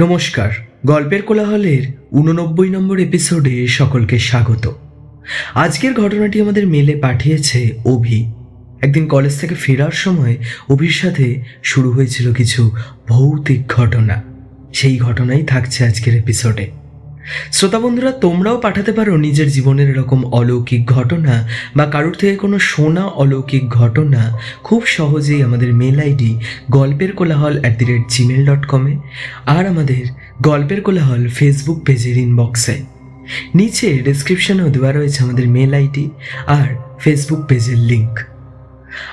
নমস্কার, গল্পের কোলাহলের 89 নম্বর এপিসোডে সকলকে স্বাগত। আজকের ঘটনাটি আমাদের মেলে পাঠিয়েছে অভি। একদিন কলেজ থেকে ফেরার সময় অভির সাথে শুরু হয়েছিল কিছু ভৌতিক ঘটনা। সেই ঘটনাই থাকছে আজকের এপিসোডে। শ্রোতা বন্ধুরা, তোমরাও পাঠাতে পারো নিজের জীবনের এরকম অলৌকিক ঘটনা বা কারোর থেকে কোনো শোনা অলৌকিক ঘটনা খুব সহজেই আমাদের মেল আইডি গল্পের কোলাহল @gmail.com আর আমাদের গল্পের কোলাহল ফেসবুক পেজের ইনবক্সে। নিচে ডেসক্রিপশনেও দেওয়া রয়েছে আমাদের মেল আইডি আর ফেসবুক পেজের লিঙ্ক।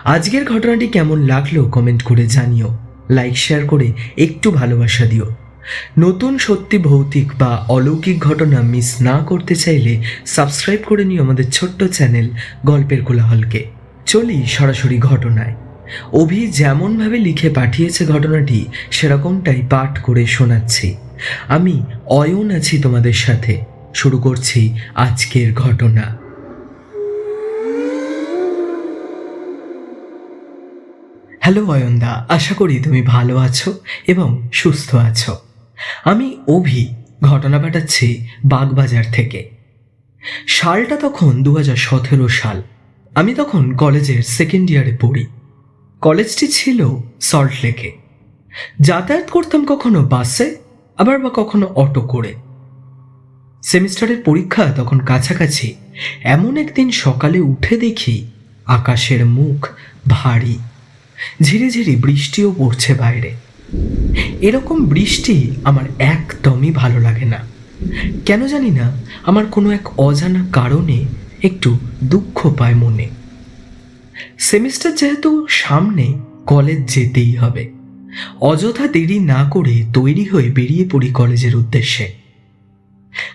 আজকের ঘটনাটি কেমন লাগলো কমেন্ট করে জানিও, লাইক শেয়ার করে একটু ভালোবাসা দিও। নতুন সত্যি ভৌতিক বা অলৌকিক ঘটনা মিস না করতে চাইলে সাবস্ক্রাইব করে নিও আমাদের ছোট্ট চ্যানেল গল্পের কোলাহলকে। চলি সরাসরি ঘটনায়। অভি যেমনভাবে লিখে পাঠিয়েছে ঘটনাটি সেরকমটাই পাঠ করে শোনাচ্ছি। আমি অয়ন আছি তোমাদের সাথে। শুরু করছি আজকের ঘটনা। হ্যালো অয়নদা, আশা করি তুমি ভালো আছো এবং সুস্থ আছো। আমি অভি, ঘটনা পাঠাচ্ছি বাগবাজার থেকে। সালটা তখন 2017 সাল। আমি তখন কলেজের সেকেন্ড ইয়ারে পড়ি। কলেজটি ছিল সল্টলেকে। যাতায়াত করতাম কখনো বাসে, আবার বা কখনো অটো করে। সেমিস্টারের পরীক্ষা তখন কাছাকাছি। এমন একদিন সকালে উঠে দেখি আকাশের মুখ ভারী, ঝিরিঝিরি বৃষ্টিও পড়ছে বাইরে। এরকম বৃষ্টি আমার একদমই ভালো লাগে না। কেন জানি না, আমার কোনো এক অজানা কারণে একটু দুঃখ পায় মনে। সেমিস্টার যেহেতু সামনে, কলেজ যেতেই হবে। অযথা দেরি না করে তৈরি হয়ে বেরিয়ে পড়ি কলেজের উদ্দেশ্যে।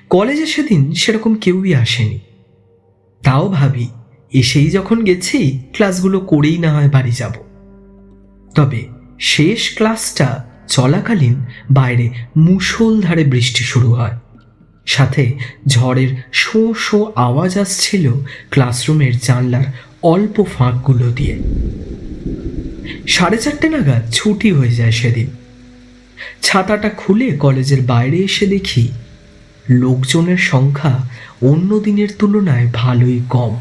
কলেজে সেদিন সেরকম কেউই আসেনি। তাও ভাবি, এসেই যখন গেছি ক্লাসগুলো করেই না হয় বাড়ি যাব। তবে শেষ ক্লাসটা চলাকালীন বাইরে মুষলধারে বৃষ্টি শুরু হয়। সাথে ঝড়ের শো শো আওয়াজ আসছিল ক্লাসরুমের জানলার অল্প ফাঁকগুলো দিয়ে। 4:30 নাগাদ ছুটি হয়ে যায় সেদিন। ছাতাটা খুলে কলেজের বাইরে এসে দেখি লোকজনের সংখ্যা অন্য দিনের তুলনায় ভালোই কম।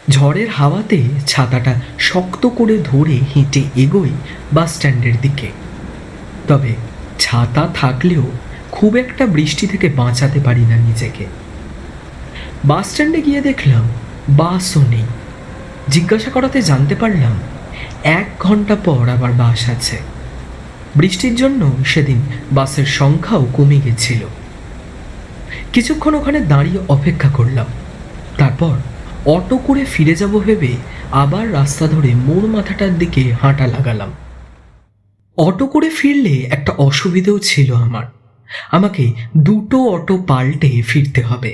ঝড়ের হাওয়াতে ছাতাটা শক্ত করে ধরে হেঁটে এগোই বাস স্ট্যান্ডের দিকে। তবে ছাতা থাকলেও খুব একটা বৃষ্টি থেকে বাঁচাতে পারি না নিজেকে। বাস স্ট্যান্ডে গিয়ে দেখলাম বাসও নেই। জিজ্ঞাসা করাতে জানতে পারলাম 1 ঘন্টা পর আবার বাস আছে। বৃষ্টির জন্য সেদিন বাসের সংখ্যাও কমে গেছিল। কিছুক্ষণ ওখানে দাঁড়িয়ে অপেক্ষা করলাম। তারপর অটো করে ফিরে যাব ভেবে আবার রাস্তা ধরে মোড় মাথাটার দিকে হাঁটা লাগালাম। অটো করে ফিরলে একটা অসুবিধেও ছিল আমার। আমাকে 2টো অটো পাল্টে ফিরতে হবে।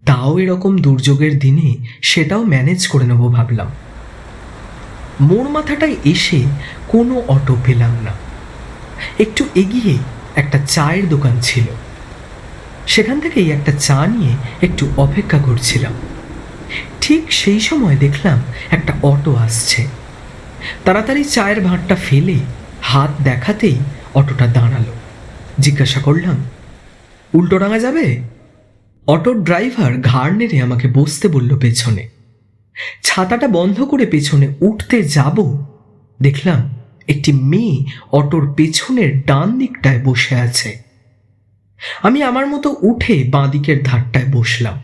তাও এরকম দুর্যোগের দিনে সেটাও ম্যানেজ করে নেব ভাবলাম। মোড় মাথাটায় এসে কোনো অটো পেলাম না। একটু এগিয়ে একটা চায়ের দোকান ছিল। সেখান থেকেই একটা চা নিয়ে একটু অপেক্ষা করছিলাম। ঠিক সেই সময় দেখলাম একটা অটো আসছে। তাড়াতাড়ি চায়ের ভাঁড়টা ফেলে হাত দেখাতেই অটোটা দাঁড়ালো। জিজ্ঞাসা করলাম, উল্টোডাঙা যাবে? অটোর ড্রাইভার ঘাড় নেড়ে আমাকে বসতে বলল পেছনে। ছাতাটা বন্ধ করে পেছনে উঠতে যাব, দেখলাম একটি মেয়ে অটোর পেছনের ডান দিকটায় বসে আছে। আমি আমার মতো উঠে বাঁ দিকের ধারটায় বসলাম।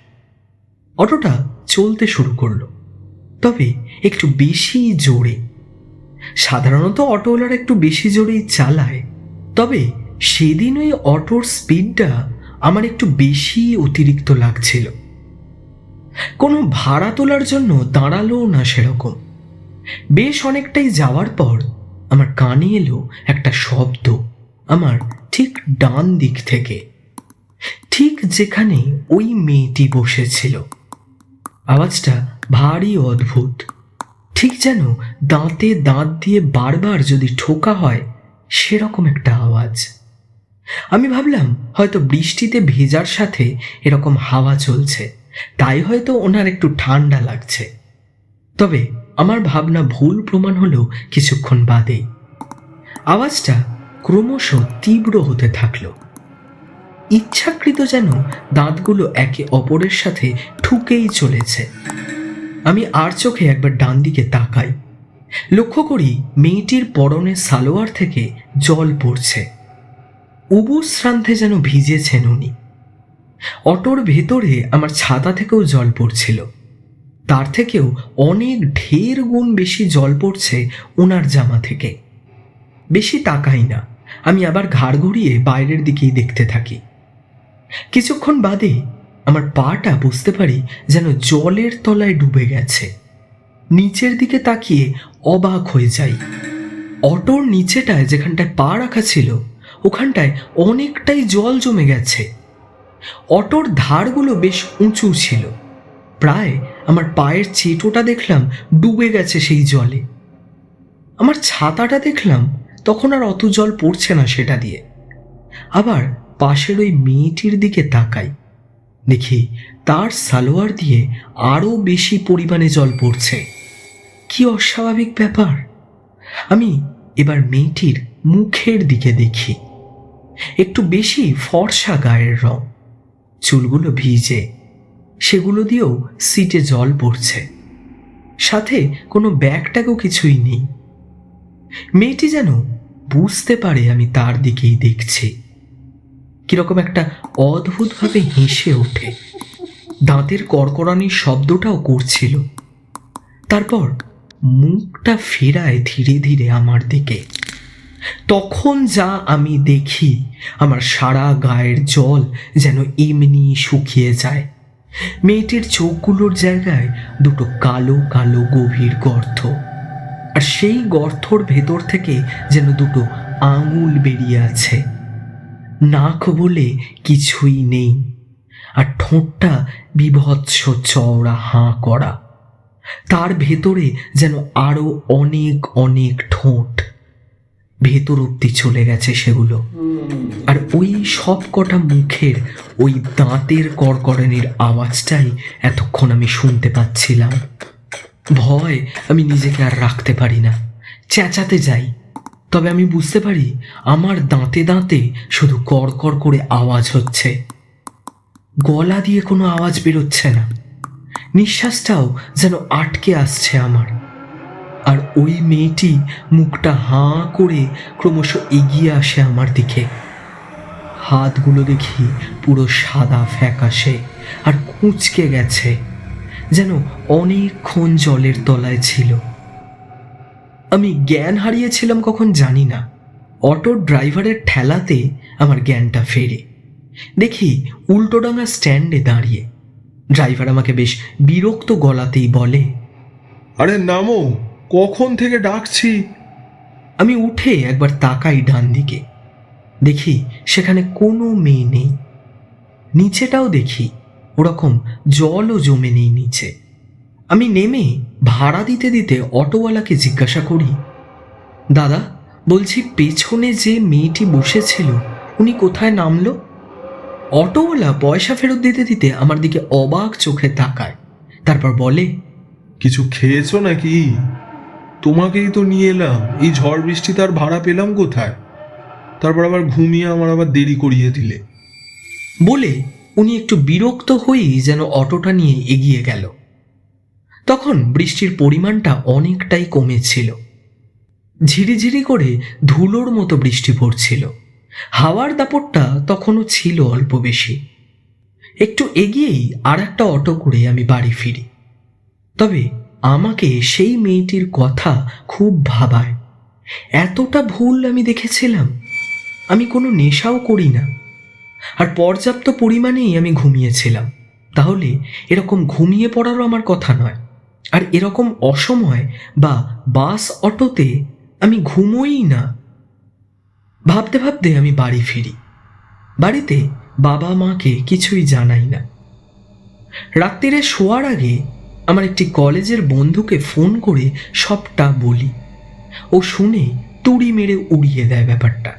অটোটা চলতে শুরু করলো, তবে একটু বেশি জোরে। সাধারণত অটোওয়ালারা একটু বেশি জোরেই চালায়, তবে সেদিন ওই অটোর স্পিডটা আমার একটু বেশি অতিরিক্ত লাগছিল। কোনো ভাড়া তোলার জন্য দাঁড়ালোও না সেরকম। বেশ অনেকটাই যাওয়ার পর আমার কানে এলো একটা শব্দ আমার ঠিক ডান দিক থেকে, ঠিক যেখানে ওই মেয়েটি বসেছিল। আওয়াজটা ভারী অদ্ভুত, ঠিক যেন দাঁতে দাঁত দিয়ে বারবার যদি ঠোকা হয় সেরকম একটা আওয়াজ। আমি ভাবলাম হয়তো বৃষ্টিতে ভেজার সাথে এরকম হাওয়া চলছে, তাই হয়তো ওনার একটু ঠান্ডা লাগছে। তবে আমার ভাবনা ভুল প্রমাণ হলো কিছুক্ষণ বাদে। আওয়াজটা ক্রমশ তীব্র হতে থাকলো। ইচ্ছাকৃত যেন দাঁতগুলো একে অপরের সাথে ঠুকেই চলেছে। আমি আর চোখে একবার ডান দিকে তাকাই, লক্ষ্য করি মেয়েটির পরনে সালোয়ার থেকে জল পড়ছে। উবু শ্রান্তে যেন ভিজেছেন উনি। অটোর ভেতরে আমার ছাতা থেকেও জল পড়ছিল, তার থেকেও অনেক ঢের গুণ বেশি জল পড়ছে ওনার জামা থেকে। বেশি তাকাই না, আমি আবার ঘাড় ঘুরিয়ে বাইরের দিকেই দেখতে থাকি। কিছুক্ষণ বাদে আমার পাটা বুঝতে পারি যেন জলের তলায় ডুবে গেছে। নিচের দিকে তাকিয়ে অবাক হয়ে যাই। অটোর নিচেটায় যেখানটায় পা রাখা ছিল ওখানটায় অনেকটাই জল জমে গেছে। অটোর ধারগুলো বেশ উঁচু ছিল, প্রায় আমার পায়ের চেটোটা দেখলাম ডুবে গেছে সেই জলে। আমার ছাতাটা দেখলাম তখন আর অত জল পড়ছে না সেটা দিয়ে। আবার পাশের ওই মেয়েটির দিকে তাকাই, দেখি তার সালোয়ার দিয়ে আরো বেশি পরিমাণে জল পড়ছে। কি অস্বাভাবিক ব্যাপার! আমি এবার মেয়েটির মুখের দিকে দেখি। একটু বেশি ফর্সা গায়ের রং, চুলগুলো ভিজে, সেগুলো দিয়েও সিটে জল পড়ছে। সাথে কোনো ব্যাগটাকেও কিছুই নেই। মেয়েটি যেন বুঝতে পারে আমি তার দিকেই দেখছি। কিরকম একটা অদ্ভুতভাবে হেসে ওঠে, দাঁতের কড়কড়ানির শব্দটাও করছিল। তারপর মুখটা ফেরায় ধীরে ধীরে আমার দিকে। তখন যা আমি দেখি, আমার সারা গায়ের জল যেন এমনি শুকিয়ে যায়। মেয়েটির চোখগুলোর জায়গায় দুটো কালো কালো গভীর গর্ত, আর সেই গর্তর ভেতর থেকে যেন দুটো আঙুল বেরিয়ে আছে। নাক বলে কিছুই নেই, আর ঠোঁটটা বিভৎস চওড়া হাঁ করা। তার ভেতরে যেন আরো অনেক অনেক ঠোঁট, ভেতর অব্দি চলে গেছে সেগুলো। আর ওই সব কটা মুখের ওই দাঁতের কড়কড়ানির আওয়াজটাই এতক্ষণ আমি শুনতে পাচ্ছিলাম। ভয় আমি নিজেকে আর রাখতে পারি না, চেঁচাতে যাই। তবে আমি বুঝতে পারি আমার দাঁতে দাঁতে শুধু কড়কড় করে আওয়াজ হচ্ছে, গলা দিয়ে কোনো আওয়াজ বেরোচ্ছে না। নিঃশ্বাসটাও যেন আটকে আসছে আমার। আর ওই মেয়েটি মুখটা হাঁ করে ক্রমশ এগিয়ে আসে আমার দিকে। হাতগুলো দেখি পুরো সাদা ফ্যাকাশে আর কুঁচকে গেছে, যেন অনেকক্ষণ জলের তলায় ছিল। আমি জ্ঞান হারিয়েছিলাম কখন জানি না। অটোর ড্রাইভারের ঠেলাতে আমার জ্ঞানটা ফেরে। দেখি উল্টোডাঙা স্ট্যান্ডে দাঁড়িয়ে ড্রাইভার আমাকে বেশ বিরক্ত গলাতেই বলে, আরে নামো, কখন থেকে ডাকছি। আমি উঠে একবার তাকাই ডান দিকে, দেখি সেখানে কোনো মেয়ে নেই। নিচেটাও দেখি ওরকম জলও জমে নেই নিচে। আমি নেমে ভাড়া দিতে দিতে অটোওয়ালাকে জিজ্ঞাসা করি, দাদা বলছি পেছনে যে মেয়েটি বসেছিল উনি কোথায় নামলো? অটোওয়ালা পয়সা ফেরত দিতে দিতে আমার দিকে অবাক চোখে তাকায়, তারপর বলে, কিছু খেয়েছো নাকি? তোমাকেই তো নিয়ে এলাম, এই ঝড় বৃষ্টি তার ভাড়া পেলাম কোথায়? তারপর আবার ঘুমিয়ে আমার আবার দেরি করিয়ে দিলে। বলে উনি একটু বিরক্ত হয়েই যেন অটোটা নিয়ে এগিয়ে গেল। তখন বৃষ্টির পরিমাণটা অনেকটাই কমেছিল। ঝিরিঝিরি করে ধুলোর মতো বৃষ্টি পড়ছিল। হাওয়ার দাপটটা তখনও ছিল অল্প বেশি। একটু এগিয়েই আর একটা অটো করে আমি বাড়ি ফিরি। তবে আমাকে সেই মেয়েটির কথা খুব ভাবায়। এতটা ভুল আমি দেখেছিলাম। আমি কোনো নেশাও করি না, আর পর্যাপ্ত পরিমাণেই আমি ঘুমিয়েছিলাম। তাহলে এরকম ঘুমিয়ে পড়ারও আমার কথা নয়। আর এরকম অসময় বা বাস অটোতে আমি ঘুমোই না। ভাবতে ভাবতে আমি বাড়ি ফিরি। বাড়িতে বাবা মাকে কিছুই জানাই না। রাত্রিরে শোয়ার আগে আমার একটি কলেজের বন্ধুকে ফোন করে সবটা বলি। ও শুনে তুড়ি মেরে উড়িয়ে দেয় ব্যাপারটা।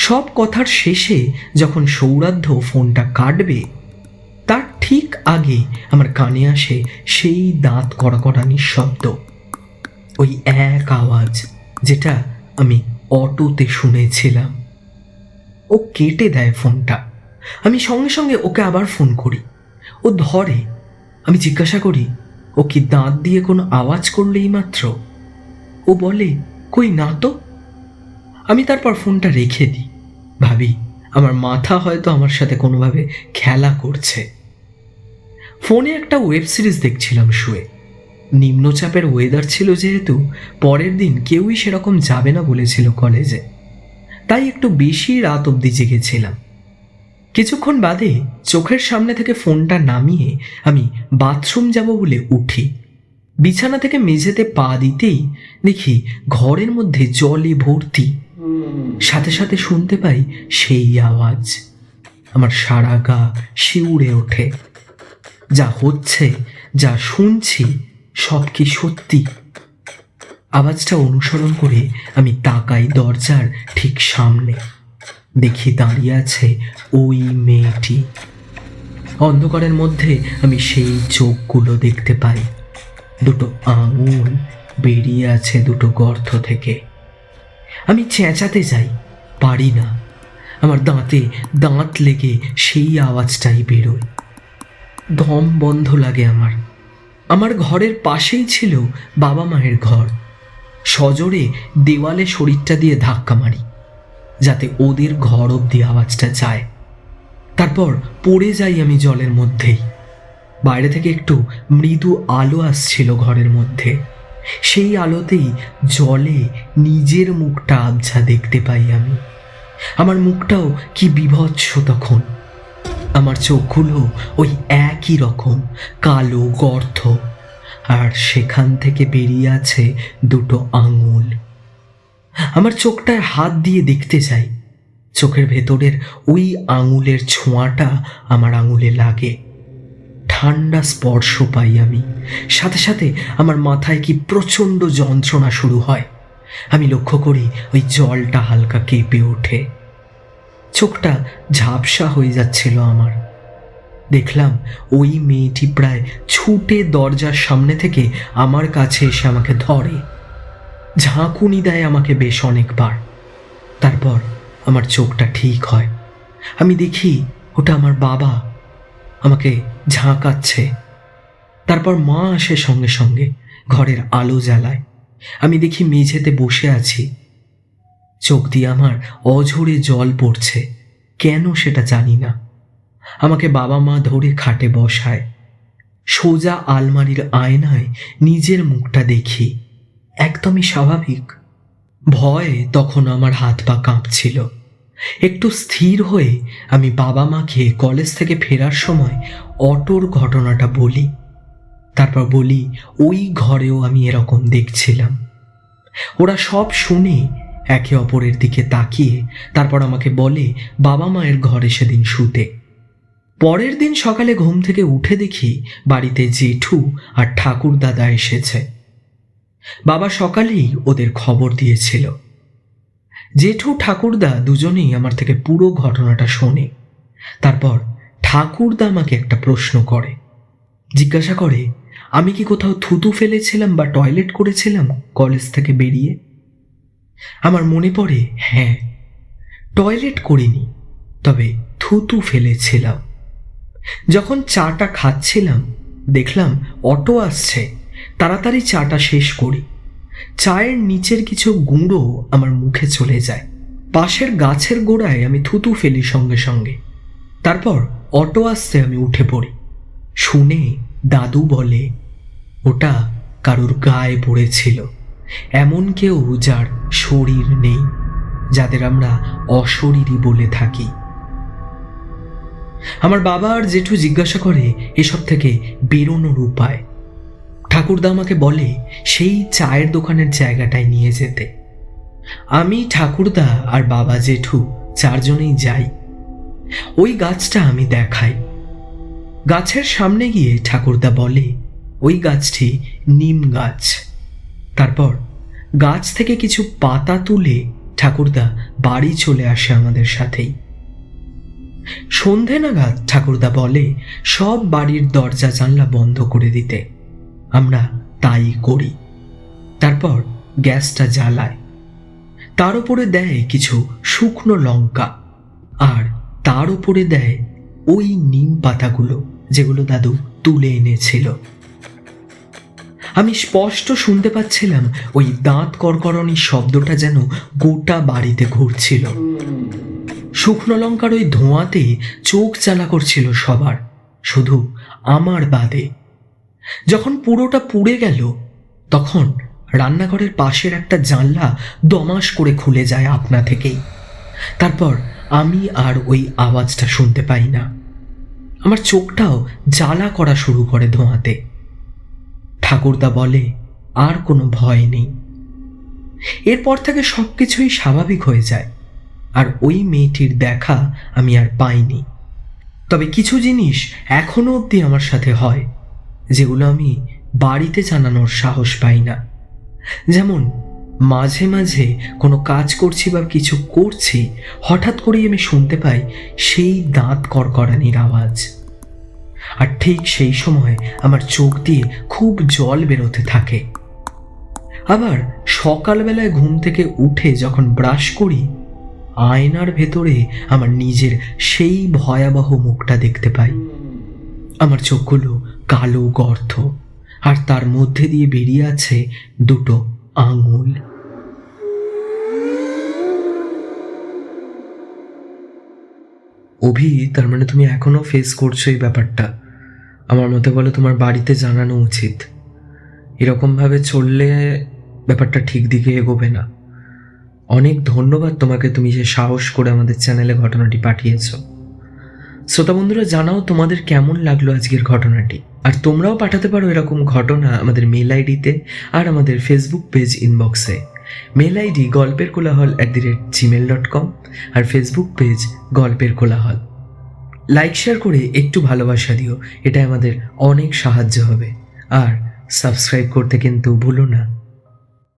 সব কথার শেষে যখন সৌরাধ্য ফোনটা কাটবে, তার ঠিক আগে আমার কানে আসে সেই দাঁত কড়াকড়ানির শব্দ, ওই এক আওয়াজ যেটা আমি অটোতে শুনেছিলাম। ও কেটে দেয় ফোনটা। আমি সঙ্গে সঙ্গে ওকে আবার ফোন করি। ও ধরে। আমি জিজ্ঞাসা করি, ও কি দাঁত দিয়ে কোনো আওয়াজ করলেই মাত্র? ও বলে, কই না তো। আমি তারপর ফোনটা রেখে দিই। ভাবি, আমার মাথা হয়তো আমার সাথে কোনোভাবে খেলা করছে। ফোনে একটা ওয়েব সিরিজ দেখছিলাম শুয়ে। নিম্নচাপের ওয়েদার ছিল যেহেতু, পরের দিন কেউই সেরকম যাবে না বলেছিল কলেজে, তাই একটু বেশি রাত অবধি জেগেছিলাম। কিছুক্ষণ বাদে চোখের সামনে থেকে ফোনটা নামিয়ে আমি বাথরুম যাব বলে উঠি। বিছানা থেকে মেঝেতে পা দিতেই দেখি ঘরের মধ্যে জলে ভর্তি। সাথে সাথে শুনতে পাই সেই আওয়াজ। আমার সারা গা শিউরে ওঠে। যা হচ্ছে, যা শুনছি, সব কি সত্যি? আওয়াজটা অনুসরণ করে আমি তাকাই দরজার ঠিক সামনে। দেখি দাঁড়িয়ে আছে ওই মেয়েটি। অন্ধকারের মধ্যে আমি সেই চোখগুলো দেখতে পাই। দুটো আঙুল বেরিয়ে আছে দুটো গর্ত থেকে। আমি চেঁচাতে যাই, পারি না। আমার দাঁতে দাঁত লেগে সেই আওয়াজটাই বেরোয়। দম বন্ধ লাগে আমার। আমার ঘরের পাশেই ছিল বাবা মায়ের ঘর। সজোরে দেওয়ালে শরীরটা দিয়ে ধাক্কা মারি যাতে ওদের ঘর অবধি আওয়াজটা যায়। তারপর পড়ে যাই আমি জলের মধ্যেই। বাইরে থেকে একটু মৃদু আলো আসছিল ঘরের মধ্যে। সেই আলোতেই জলে নিজের মুখটা আবছা দেখতে পাই আমি। আমার মুখটাও কি বিভৎস তখন। আমার চোখগুলো ওই একই রকম কালো গর্ত, আর সেখান থেকে বেরিয়ে আছে দুটো আঙুল। আমার চোখটায় হাত দিয়ে দেখতে চাই। চোখের ভেতরের ওই আঙুলের ছোঁয়াটা আমার আঙুলে লাগে। ঠান্ডা স্পর্শ পাই আমি। সাথে সাথে আমার মাথায় কি প্রচণ্ড যন্ত্রণা শুরু হয়। আমি লক্ষ্য করি ওই জলটা হালকা কেঁপে ওঠে। চোখটা ঝাপসা হয়ে যাচ্ছিল আমার। দেখলাম ওই মেয়েটি প্রায় ছুটে দরজার সামনে থেকে আমার কাছে এসে আমাকে ধরে, ঝাঁকুনি দেয় আমাকে বেশ অনেকবার। তারপর আমার চোখটা ঠিক হয়। আমি দেখি ওটা আমার বাবা আমাকে ঝাঁকাচ্ছে। তারপর মা আসে সঙ্গে সঙ্গে, ঘরের আলো জ্বালায়। আমি দেখি মেঝেতে বসে আছি। চোখ দিয়ে আমার অঝরে জল পড়ছে, কেন সেটা জানি না। আমাকে বাবা মা ধরে খাটে বসায়। সোজা আলমারির আয়নায় নিজের মুখটা দেখি, একদমই স্বাভাবিক। ভয়ে তখন আমার হাত পা কাঁপছিল। একটু স্থির হয়ে আমি বাবা মাকে কলেজ থেকে ফেরার সময় অটোর ঘটনাটা বলি। তারপর বলি ওই ঘরেও আমি এরকম দেখছিলাম। ওরা সব শুনে একে অপরের দিকে তাকিয়ে তারপর আমাকে বলে বাবা মায়ের ঘরে সেদিন শুতে। পরের দিন সকালে ঘুম থেকে উঠে দেখি বাড়িতে জেঠু আর ঠাকুর দাদা এসেছে। বাবা সকালেই ওদের খবর দিয়েছিল। জেঠু ঠাকুরদা দুজনেই আমার থেকে পুরো ঘটনাটা শোনে। তারপর ঠাকুরদা আমাকে একটা প্রশ্ন করে, জিজ্ঞাসা করে আমি কি কোথাও থুতু ফেলেছিলাম বা টয়লেট করেছিলাম কলেজ থেকে বেরিয়ে। আমার মনে পড়ে, হ্যাঁ, টয়লেট করিনি, তবে থুতু ফেলেছিলাম। যখন চাটা খাচ্ছিলাম দেখলাম অটো আসছে, তাড়াতাড়ি চাটা শেষ করি। চায়ের নিচের কিছু গুঁড়ো আমার মুখে চলে যায়। পাশের গাছের গোড়ায় আমি থুতু ফেলি সঙ্গে সঙ্গে। তারপর অটো আসতে আমি উঠে পড়ি। শুনে দাদু বলে ওটা কারুর গায়ে পড়েছিল, এমন কেউ যার শরীর নেই, যাদের আমরা অশরীরী বলে থাকি। আমার বাবা আর জেঠু জিজ্ঞাসা করে এসব থেকে বেরোনোর উপায়। ঠাকুরদা আমাকে বলে সেই চায়ের দোকানের জায়গাটায় নিয়ে যেতে। আমি, ঠাকুরদা আর বাবা জেঠু চারজনেই যাই। ওই গাছটা আমি দেখাই। গাছের সামনে গিয়ে ঠাকুরদা বলে ওই গাছটি নিম গাছ। তারপর গাছ থেকে কিছু পাতা তুলে ঠাকুরদা বাড়ি চলে আসে আমাদের সাথেই। সন্ধে নাগাদ ঠাকুরদা বলে সব বাড়ির দরজা জানলা বন্ধ করে দিতে। আমরা তাই করি। তারপর গ্যাসটা জ্বালায়। তার উপরে দেয় কিছু শুকনো লঙ্কা, আর তার উপরে দেয় ওই নিম পাতাগুলো যেগুলো দাদু তুলে এনেছিল। আমি স্পষ্ট শুনতে পাচ্ছিলাম ওই দাঁত কড়কড়ানির শব্দটা যেন গোটা বাড়িতে ঘুরছিল। শুকনো লঙ্কার ওই ধোঁয়াতে চোখ জ্বালা করছিল সবার, শুধু আমার বাদে। যখন পুরোটা পুড়ে গেল তখন রান্নাঘরের পাশের একটা জানলা দমাস করে খুলে যায় আপনা থেকেই। তারপর আমি আর ওই আওয়াজটা শুনতে পাই না। আমার চোখটাও জ্বালা করা শুরু করে ধোঁয়াতে। ঠাকুরদা বলে আর কোনো ভয় নেই। এরপর থেকে সবকিছুই স্বাভাবিক হয়ে যায়, আর ওই মেয়েটির দেখা আমি আর পাইনি। তবে কিছু জিনিস এখনো অবধি আমার সাথে হয় যেগুলো আমি বাড়িতে জানানোর সাহস পাই না। যেমন মাঝে মাঝে কোনো কাজ করছি বা কিছু করছি, হঠাৎ করেই আমি শুনতে পাই সেই দাঁত কড়কড়ানির আওয়াজ, আর ঠিক সেই সময় আমার চোখ দিয়ে খুব জল বেরোতে থাকে। আবার সকালবেলায় ঘুম থেকে উঠে যখন ব্রাশ করি, আয়নার ভেতরে আমার নিজের সেই ভয়াবহ মুখটা দেখতে পাই। আমার চোখগুলো কালো গর্ত, আর তার মধ্যে দিয়ে বেরিয়ে আছে দুটো আঙুল। অভি, তার মানে তুমি এখনো ফেস করছো এই ব্যাপারটা? আমার মতে বলে তোমার বাড়িতে জানানো উচিত। এরকমভাবে চললে ব্যাপারটা ঠিক দিকে এগোবে না। অনেক ধন্যবাদ তোমাকে, তুমি যে সাহস করে আমাদের চ্যানেলে ঘটনাটি পাঠিয়েছো। শ্রোতা বন্ধুরা, জানাও তোমাদের কেমন লাগলো আজকের ঘটনাটি। আর তোমরাও পাঠাতে পারো এরকম ঘটনা আমাদের মেল আইডিতে আর আমাদের ফেসবুক পেজ ইনবক্সে। মেল আইডি golperkolahol@gmail.com আর ফেসবুক পেজ গল্পের কোলাহল। লাইক শেয়ার করে একটু ভালোবাসা দিও, এটা আমাদের অনেক সাহায্য হবে। আর সাবস্ক্রাইব করতে কিন্তু ভুলো না।